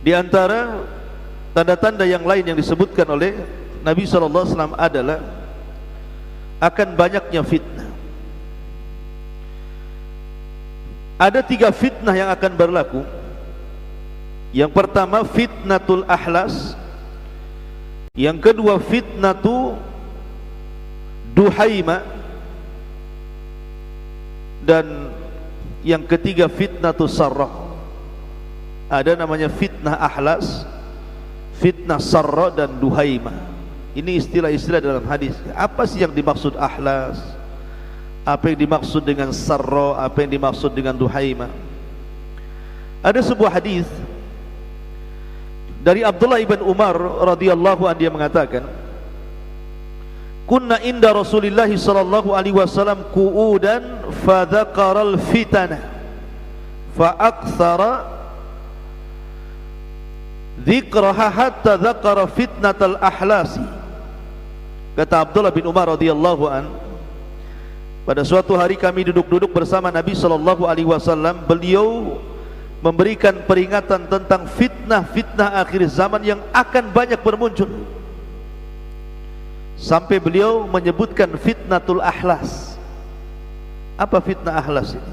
Di antara tanda-tanda yang lain yang disebutkan oleh Nabi SAW adalah akan banyaknya fitnah. Ada 3 fitnah yang akan berlaku. Yang pertama fitnatul ahlas, yang kedua fitnatu duhaima, dan yang ketiga fitnatul sarrah. Ada namanya fitnah ahlas, fitnah sarra, dan duhaima. Ini istilah-istilah dalam hadis. Apa sih yang dimaksud ahlas? Apa yang dimaksud dengan sarra? Apa yang dimaksud dengan duhaima? Ada sebuah hadis dari Abdullah ibn Umar radhiyallahu anhu, dia mengatakan, kunna inda Rasulillah sallallahu alaihi wasallam qu'udan fa dzakara al-fitana fa aktsara dzikraha hatta dzakara fitnatal ahlasi. Kata Abdullah bin Umar radhiyallahu an, pada suatu hari kami duduk-duduk bersama Nabi sallallahu alaihi wasallam. Beliau memberikan peringatan tentang fitnah-fitnah akhir zaman yang akan banyak bermuncul, sampai beliau menyebutkan fitnatul ahlas. Apa fitnah ahlas ini?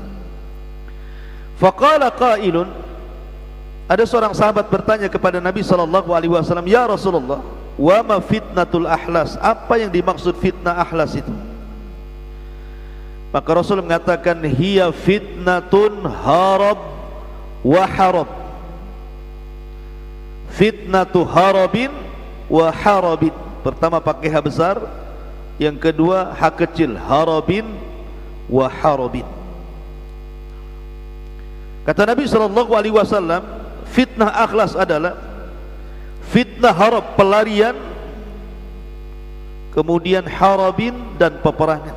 Faqala qailun, ada seorang sahabat bertanya kepada Nabi SAW, ya Rasulullah, wa ma fitnatul ahlas? Apa yang dimaksud fitnah ahlas itu? Maka Rasul mengatakan, hiya fitnatun harab wa harab. Fitnatu harabin wa harabin. Pertama pakai H besar, yang kedua H kecil, harabin wa harabin. Kata Nabi SAW, fitnah akhlas adalah fitnah harab, pelarian, kemudian harabin, dan peperangan.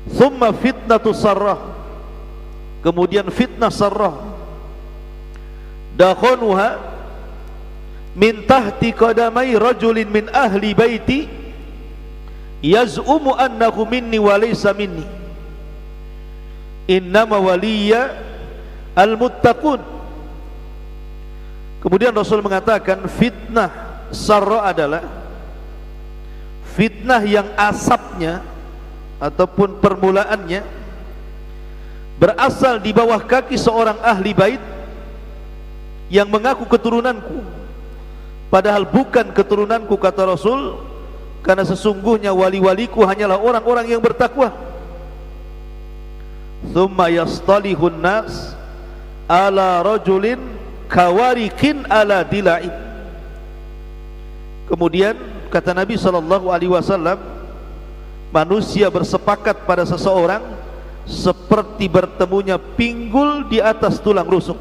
Thumma fitnatu sarrah, kemudian fitnah sarrah, dakhanuha min tahti qadamai rajulin min ahli baiti yaz'umu annahu minni wa laysa minni, innama waliya al-muttaqun. Kemudian Rasul mengatakan fitnah sarra adalah fitnah yang asapnya ataupun permulaannya berasal di bawah kaki seorang ahli bait yang mengaku keturunanku, padahal bukan keturunanku, kata Rasul, karena sesungguhnya wali-waliku hanyalah orang-orang yang bertakwa. Thumma yastalihun nas ala rajulin kawarikin ala dila'in. Kemudian kata Nabi SAW, manusia bersepakat pada seseorang seperti bertemunya pinggul di atas tulang rusuk.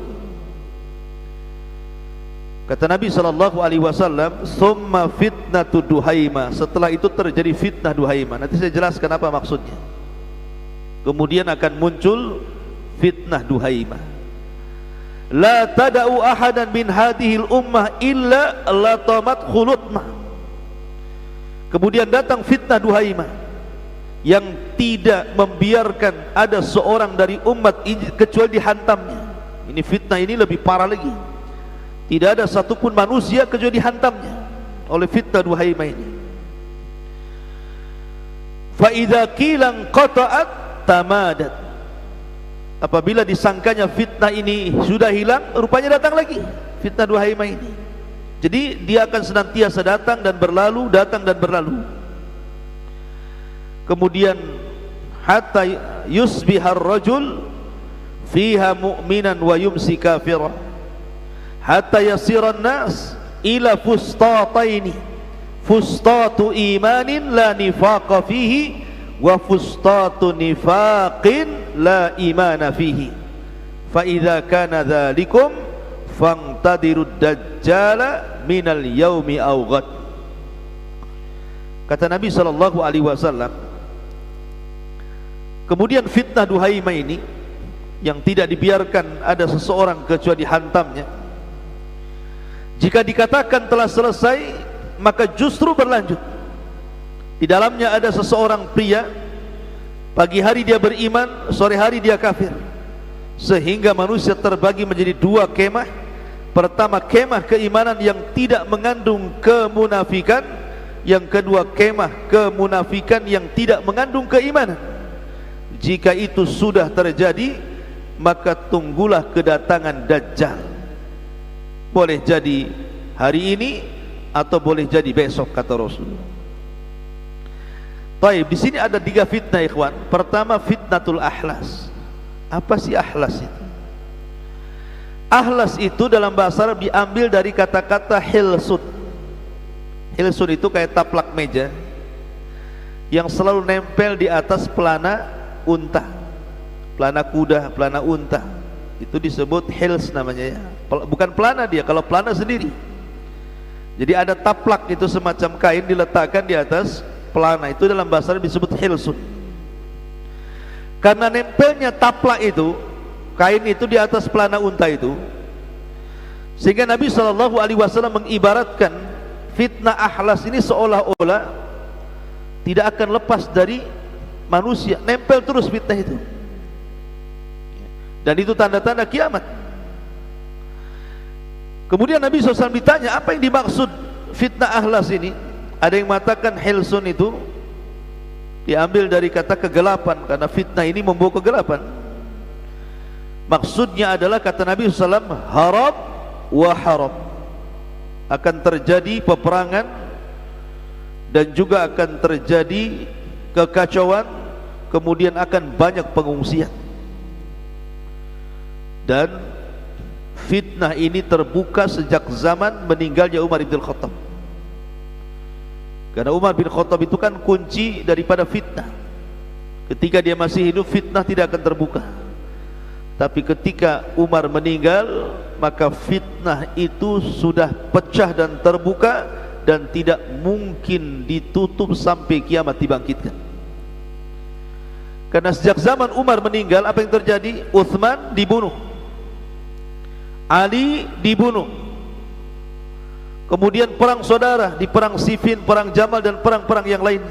Kata Nabi SAW, summa fitnatu duhaima. Setelah itu terjadi fitnah duhaima. Nanti saya jelaskan apa maksudnya. Kemudian akan muncul fitnah duhaima. La tada'u ahadan min hadhil ummah illa latamat khulutmah. Kemudian datang fitnah duhaima yang tidak membiarkan ada seorang dari umat ini kecuali dihantamnya. Ini fitnah ini lebih parah lagi. Tidak ada satupun manusia kecuali dihantamnya oleh fitnah duhaima ini. Fa idza qila qata'at tamadat. Apabila disangkanya fitnah ini sudah hilang, rupanya datang lagi fitnah duhaima ini. Jadi dia akan senantiasa datang dan berlalu, datang dan berlalu. Kemudian hatta yusbihar rajul fiha mu'minan wa yumsi kafira, hatta yasiran nas ila fustataini, fustatu imanin la nifaqa fihi wa fustatu nifaqin la imana fihi, fa idza kana dzalikum fangtadirud dajjala minal yaumi aw ghad. Kata Nabi SAW, kemudian fitnah duhaima ini yang tidak dibiarkan ada seseorang kecuali dihantamnya, Jika dikatakan telah selesai, maka justru berlanjut. Di dalamnya ada seseorang pria, pagi hari dia beriman, sore hari dia kafir, sehingga manusia terbagi menjadi dua kemah. Pertama, kemah keimanan yang tidak mengandung kemunafikan. Yang kedua, kemah kemunafikan yang tidak mengandung keimanan. Jika itu sudah terjadi, maka tunggulah kedatangan Dajjal. Boleh jadi hari ini atau boleh jadi besok, kata Rasul. Baik, di sini ada 3 fitnah, ikhwan. Pertama, fitnatul ahlas. Apa sih ahlas itu? Ahlas itu dalam bahasa Arab diambil dari kata-kata hilsun. Hilsun itu kayak taplak meja yang selalu nempel di atas pelana unta, pelana kuda, pelana unta. Itu disebut hils namanya ya. Bukan pelana dia, kalau pelana sendiri. Jadi ada taplak, itu semacam kain diletakkan di atas pelana, itu dalam bahasa Arab disebut hilsun. Karena nempelnya taplak itu, kain itu di atas pelana unta itu, sehingga Nabi SAW mengibaratkan fitnah ahlas ini seolah-olah tidak akan lepas dari manusia, nempel terus fitnah itu. Dan itu tanda-tanda kiamat. Kemudian Nabi SAW ditanya, apa yang dimaksud fitnah ahlas ini? Ada yang mengatakan hilsun itu diambil dari kata kegelapan, karena fitnah ini membawa kegelapan. Maksudnya adalah, kata Nabi SAW, harab wa harab. Akan terjadi peperangan dan juga akan terjadi kekacauan, kemudian akan banyak pengungsian. Dan fitnah ini terbuka sejak zaman meninggalnya Umar bin Khattab. Karena Umar bin Khattab itu kan kunci daripada fitnah. Ketika dia masih hidup, fitnah tidak akan terbuka. Tapi ketika Umar meninggal, maka fitnah itu sudah pecah dan terbuka, dan tidak mungkin ditutup sampai kiamat dibangkitkan. Karena sejak zaman Umar meninggal, apa yang terjadi? Uthman dibunuh, Ali dibunuh, kemudian perang saudara, di perang Siffin, perang Jamal, dan perang-perang yang lain.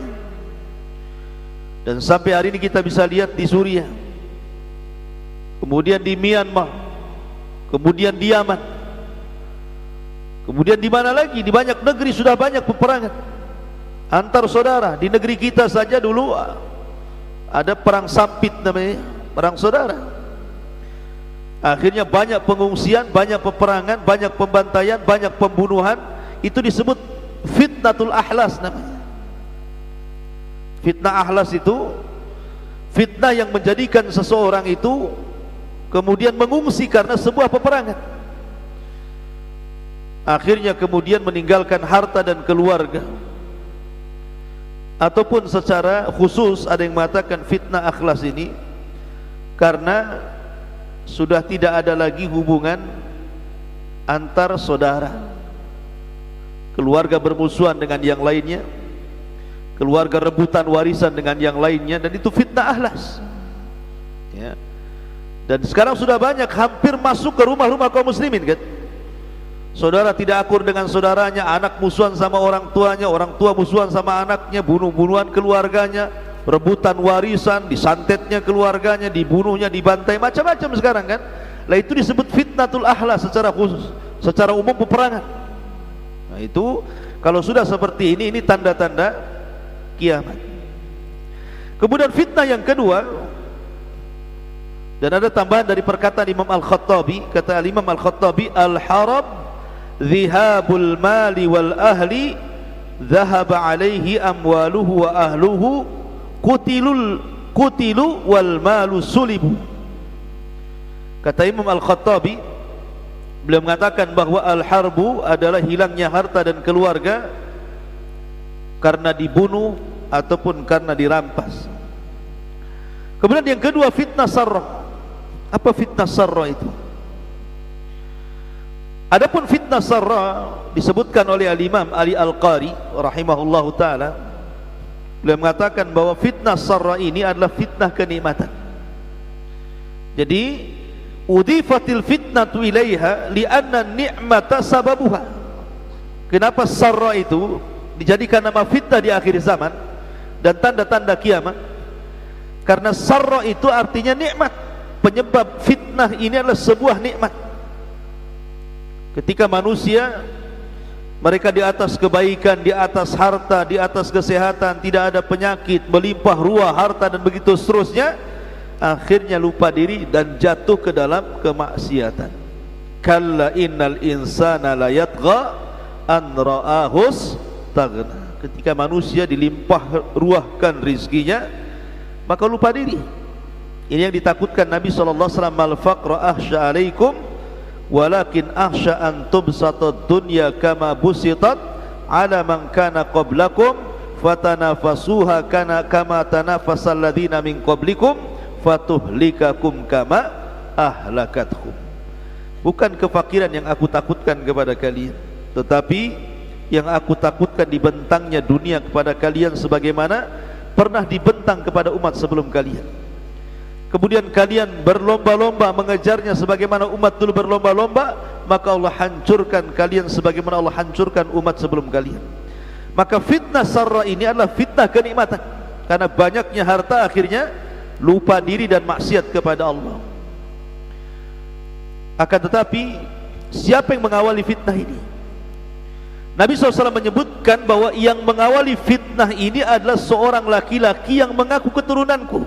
Dan sampai hari ini kita bisa lihat di Suriah, kemudian di Myanmar, kemudian di Yaman, kemudian di mana lagi, di banyak negeri sudah banyak peperangan antar saudara. Di negeri kita saja dulu ada perang Sampit namanya, perang saudara. Akhirnya banyak pengungsian, banyak peperangan, banyak pembantaian, banyak pembunuhan. Itu disebut fitnatul ahlas namanya. Fitnah ahlas itu fitnah yang menjadikan seseorang itu kemudian mengungsi karena sebuah peperangan. Akhirnya kemudian meninggalkan harta dan keluarga. Ataupun secara khusus ada yang mengatakan fitnah akhlas ini karena sudah tidak ada lagi hubungan antar saudara, keluarga bermusuhan dengan yang lainnya, keluarga rebutan warisan dengan yang lainnya, dan itu fitnah ahlas ya. Dan sekarang sudah banyak, hampir masuk ke rumah-rumah kaum muslimin kan. Saudara tidak akur dengan saudaranya, anak musuhan sama orang tuanya, orang tua musuhan sama anaknya, bunuh-bunuhan keluarganya, rebutan warisan, disantetnya keluarganya, dibunuhnya, dibantai, macam-macam sekarang kan. Lah itu disebut fitnatul ahlas secara khusus, secara umum peperangan. Nah itu kalau sudah seperti ini tanda-tanda kiamat. Kemudian fitnah yang kedua, dan ada tambahan dari perkataan Imam Al-Khattabi, kata Imam Al-Khattabi, al-harab dhihabul mali wal ahli dhahaba alaihi amwaluhu wa ahluhu kutilu wal malu sulibu. Kata Imam Al-Khattabi, beliau mengatakan bahwa al-harbu adalah hilangnya harta dan keluarga karena dibunuh ataupun karena dirampas. Kemudian yang kedua, fitnah sarrah. Apa fitnah sarrah itu? Adapun fitnah sarrah disebutkan oleh Al-Imam Ali Al-Qari rahimahullahu ta'ala. Beliau mengatakan bahwa fitnah sarrah ini adalah fitnah kenikmatan. Jadi udhifatil fitnatu ilaiha li'anna ni'mata sababuha. Kenapa sarra itu dijadikan nama fitnah di akhir zaman dan tanda-tanda kiamat? Karena sarra itu artinya nikmat. Penyebab fitnah ini adalah sebuah nikmat. Ketika manusia mereka di atas kebaikan, di atas harta, di atas kesehatan, tidak ada penyakit, melimpah ruah harta dan begitu seterusnya, akhirnya lupa diri dan jatuh ke dalam kemaksiatan. Kalla innal insana la yatgha an ra'ahus taghna. Ketika manusia dilimpah ruahkan rizkinya, maka lupa diri. Ini yang ditakutkan Nabi sallallahu alaihi wasallam, al faqra ahsya alaikum walakin ahsya an tubsatad dunya kama busitat ala man kana qablakum fatanafasuha kana kama tanafasal ladina min qablikum fatuhlikakum kama ahlakatkum. Bukan kefakiran yang aku takutkan kepada kalian, tetapi yang aku takutkan dibentangnya dunia kepada kalian sebagaimana pernah dibentang kepada umat sebelum kalian. Kemudian kalian berlomba-lomba mengejarnya sebagaimana umat dulu berlomba-lomba, maka Allah hancurkan kalian sebagaimana Allah hancurkan umat sebelum kalian. Maka fitnah sarra ini adalah fitnah kenikmatan, karena banyaknya harta akhirnya lupa diri dan maksiat kepada Allah. Akan tetapi siapa yang mengawali fitnah ini? Nabi SAW menyebutkan bahwa yang mengawali fitnah ini adalah seorang laki-laki yang mengaku keturunanku,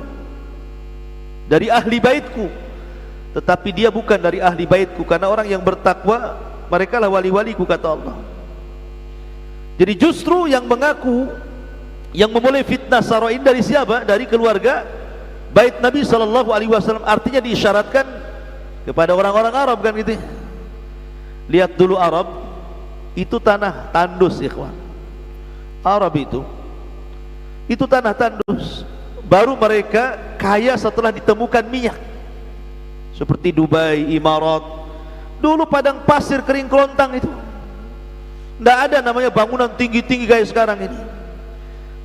dari ahli baitku, tetapi dia bukan dari ahli baitku, karena orang yang bertakwa mereka lah wali-waliku, kata Allah. Jadi justru yang mengaku, yang memulai fitnah sarra ini dari siapa? Dari keluarga bait Nabi SAW. Artinya diisyaratkan kepada orang-orang Arab, kan gitu. Lihat dulu Arab itu tanah tandus, ikhwan. Arab itu tanah tandus. Baru mereka kaya setelah ditemukan minyak, seperti Dubai, Imarat. Dulu padang pasir kering kelontang itu, tidak ada namanya bangunan tinggi-tinggi kayak sekarang ini.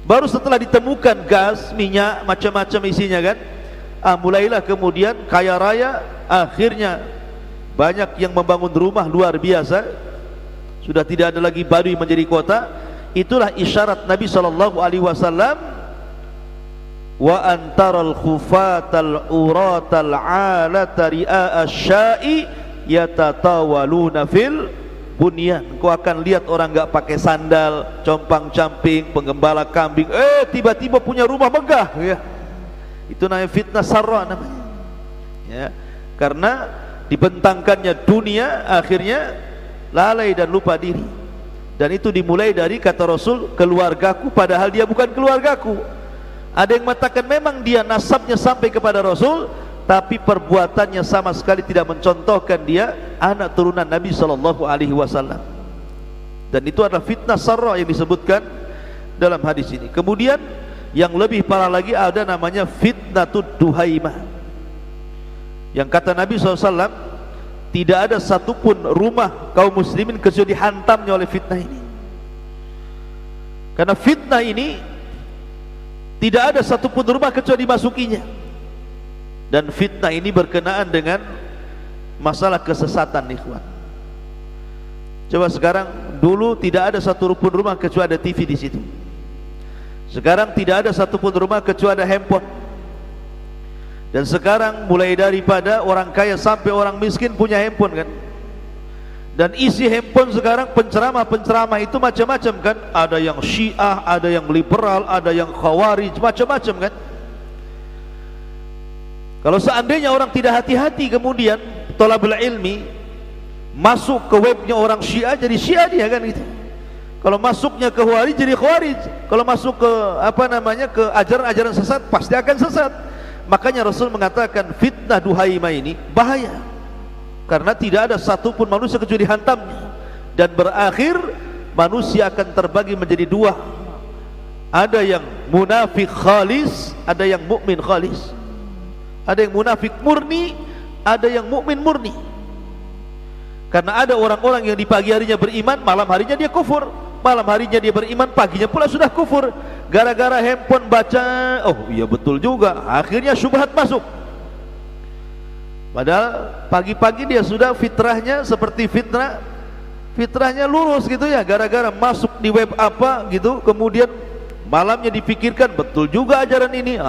Baru setelah ditemukan gas, minyak, macam-macam isinya kan, mulailah kemudian kaya raya. Akhirnya banyak yang membangun rumah luar biasa, sudah tidak ada lagi Baduy menjadi kota. Itulah isyarat Nabi SAW. Wa antaral khufatal uratal alata ri'a asya'i yatatawaluna fil bunyan. Kau akan lihat orang enggak pakai sandal, compang-camping, penggembala kambing, tiba-tiba punya rumah megah, ya. Itu namanya fitnah sarra namanya, ya. Karena dibentangkannya dunia, akhirnya lalai dan lupa diri. Dan itu dimulai dari kata Rasul, keluargaku, padahal dia bukan keluargaku. Ada yang mengatakan memang dia nasabnya sampai kepada Rasul, tapi perbuatannya sama sekali tidak mencontohkan dia anak turunan Nabi SAW. Dan itu adalah fitnah sarra yang disebutkan dalam hadis ini. Kemudian yang lebih parah lagi ada namanya fitnatud duhaimah, yang kata Nabi SAW, tidak ada satupun rumah kaum muslimin kecuali dihantamnya oleh fitnah ini. Karena fitnah ini tidak ada satupun rumah kecuali dimasukinya. Dan fitnah ini berkenaan dengan masalah kesesatan, ikhwan. Coba sekarang, dulu tidak ada satu pun rumah kecuali ada TV di situ. Sekarang tidak ada satupun rumah kecuali ada handphone. Dan sekarang mulai daripada orang kaya sampai orang miskin punya handphone, kan. Dan isi handphone sekarang penceramah-penceramah itu macam-macam, kan. Ada yang Syiah, ada yang liberal, ada yang Khawarij, macam-macam, kan. Kalau seandainya orang tidak hati-hati, kemudian thalabul ilmi masuk ke webnya orang Syiah, jadi Syiah dia, kan gitu. Kalau masuknya ke Khawarij, jadi Khawarij. Kalau masuk ke ke ajaran-ajaran sesat, pasti akan sesat. Makanya Rasul mengatakan fitnah duhaimah ini bahaya, karena tidak ada satupun manusia kecuali dihantamnya, dan berakhir manusia akan terbagi menjadi dua. Ada yang munafik khalis, ada yang mukmin khalis. Ada yang munafik murni, ada yang mukmin murni. Karena ada orang-orang yang di pagi harinya beriman, malam harinya dia kufur. Malam harinya dia beriman, paginya pula sudah kufur. Gara-gara handphone baca, oh iya betul juga, akhirnya syubhat masuk. Padahal pagi-pagi dia sudah fitrahnya seperti fitnah fitrahnya lurus gitu ya, gara-gara masuk di web apa gitu, kemudian malamnya dipikirkan betul juga ajaran ini,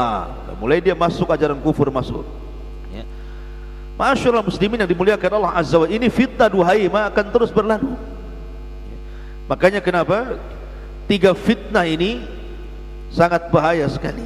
mulai dia masuk ajaran kufur masuk. Ya. Masyaallah muslimin yang dimuliakan Allah Azza wa Jalla, ini fitnah duhaimah akan terus berlalu. Ya. Makanya kenapa 3 fitnah ini sangat bahaya sekali.